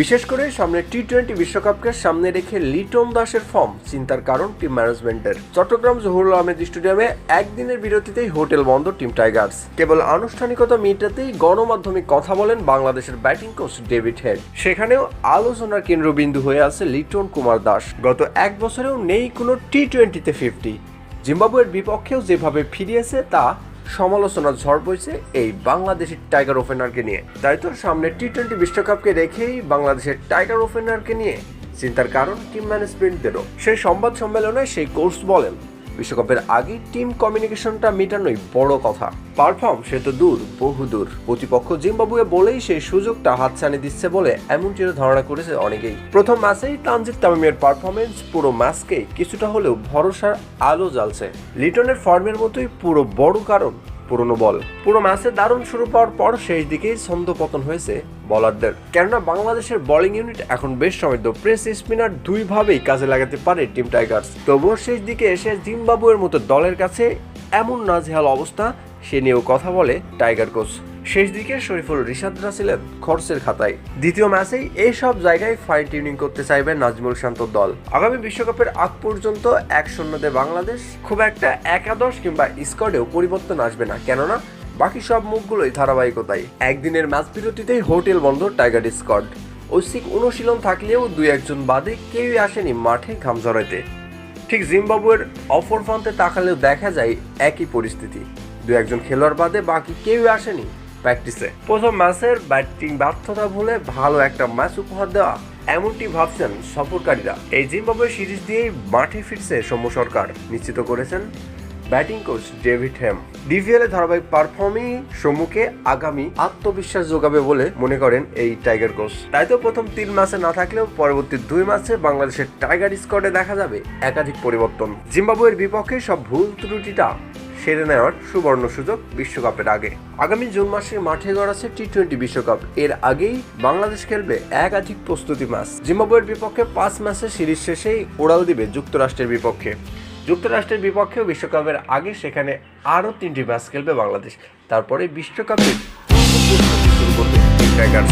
বিশেষ করে সামনে টি-20 বিশ্বকাপকে সামনে রেখে লিটন দাসের ফর্ম চিন্তার কারণ টিম ম্যানেজমেন্টের। চট্টগ্রাম জহুরুল আহমেদ স্টেডিয়ামে একদিনের বিরতিতেই হোটেল বন্ধ টিম টাইগার্স। কেবল আনুষ্ঠানিকতা মিটাতেই গণমাধ্যমে কথা বলেন বাংলাদেশের ব্যাটিং কোচ ডেভিড হেড। সেখানেও আলোচনার কেন্দ্রবিন্দু হয়ে আছে লিটন কুমার দাস। গত এক বছরেও নেই কোনো টি-20তে 50। জিম্বাবুয়ের বিপক্ষেও যেভাবে ফিরিয়েছে তা সমালোচনার ঝড় বইছে এই বাংলাদেশের টাইগার ওপেনারকে নিয়ে। তাই তো সামনে টি-20 বিশ্বকাপকে রেখেই বাংলাদেশের টাইগার ওপেনারকে নিয়ে চিন্তার কারণ টিম ম্যানেজমেন্টদেরও। সেই সংবাদ সম্মেলনে সেই কোচ বলেন, বিশ্বকাপের আগে টিম কমিউনিকেশনটা মেটানোই বড় কথা। পারফর্ম সে তো দূর, বহু দূর। প্রতিপক্ষ জিম্বাবুয়ে বলেই সেই সুযোগটা হাতছানি দিচ্ছে বলে এমনটি ধারণা করেছে অনেকেই। প্রথম ম্যাচেই তানজিদ তামিমের পারফরমেন্স পুরো ম্যাচকে কিছুটা হলেও ভরসার আলো জ্বালছে। লিটনের ফর্মের মতোই পুরো বড় কারণ পুরনো বল। পুরো ম্যাচে দারুণ শুরু পাওয়ার পর শেষ দিকেই ছন্দপতন হয়েছে বোলারদের। কেননা বাংলাদেশের বোলিং ইউনিট এখন বেশ সমৃদ্ধ। প্রেস স্পিনার দুইভাবেই কাজে লাগাতে পারে টিম টাইগার্স। তবুও শেষ দিকে এসে জিম্বাবুয়ের মতো দলের কাছে এমন নাজেহাল অবস্থা, সে নিয়েও কথা বলে টাইগার কোচ। শেষ দিকে শরীফুল রিশাদরা ছিলেন খরচের খাতায়। দ্বিতীয় ম্যাচেই এইসব জায়গায় ফাইন টিউনিং করতে চাইবে নাজমুল শান্তর দল। আগামী বিশ্বকাপের আগ পর্যন্ত 1-0 বাংলাদেশ। খুব একটা একাদশ কিংবা স্কোয়াডেও পরিবর্তন আসবে না, কেননা বাকি সব মুখগুলোই ধারাবাহিকতায়। একদিনের ম্যাচ বিরতিতেই হোটেল বন্ধ টাইগার স্কোয়াড। ঐচ্ছিক অনুশীলন থাকলেও 2-1 বাদে কেউই আসেনি মাঠে ঘাম ঝরাইতে। ঠিক জিম্বাবুয়ের অপর প্রান্তে তাকালেও দেখা যায় একই পরিস্থিতি। 2-1 খেলোয়াড় বাদে বাকি কেউই আসেনি প্র্যাকটিসে। প্রথম ম্যাচের ব্যাটিং ব্যর্থতা ভুলে ভালো একটা ম্যাচ উপহার দেওয়া, এমনটি ভাবছেন সফরকারীরা। এই জিম্বাবুয়ে সিরিজ দিয়েই মাঠে ফিরছে সৌম্য সরকার, নিশ্চিত করেছেন batting coach David Head. DPL এ ধারাবাহিক পারফর্মই সৌম্যকে আগামী আত্মবিশ্বাস যোগাবে বলে মনে করেন এই টাইগার কোচ। তাই তো প্রথম 3 ম্যাচে না থাকলেও পরবর্তী 2 ম্যাচে বাংলাদেশের টাইগার স্কোয়াডে দেখা যাবে একাধিক পরিবর্তন। জিম্বাবুয়ের বিপক্ষে সব ভুল ত্রুটিটা সেরে নেওয়ার সুবর্ণ সুযোগ বিশ্বকাপের আগে। আগামী জুন মাসে মাঠে গড়াচ্ছে টি-20 বিশ্বকাপ। এর আগেই বাংলাদেশ খেলবে একাধিক প্রস্তুতি ম্যাচ। জিম্বাবুয়ের বিপক্ষে 5 ম্যাচের সিরিজ শেষেই ওড়াল দিবে যুক্তরাষ্ট্রের বিপক্ষে। যুক্তরাষ্ট্রের বিপক্ষেও বিশ্বকাপের আগে সেখানে আরও 3টি ম্যাচ খেলবে বাংলাদেশ। তারপরে বিশ্বকাপের শুরু করবে টাইগার্স।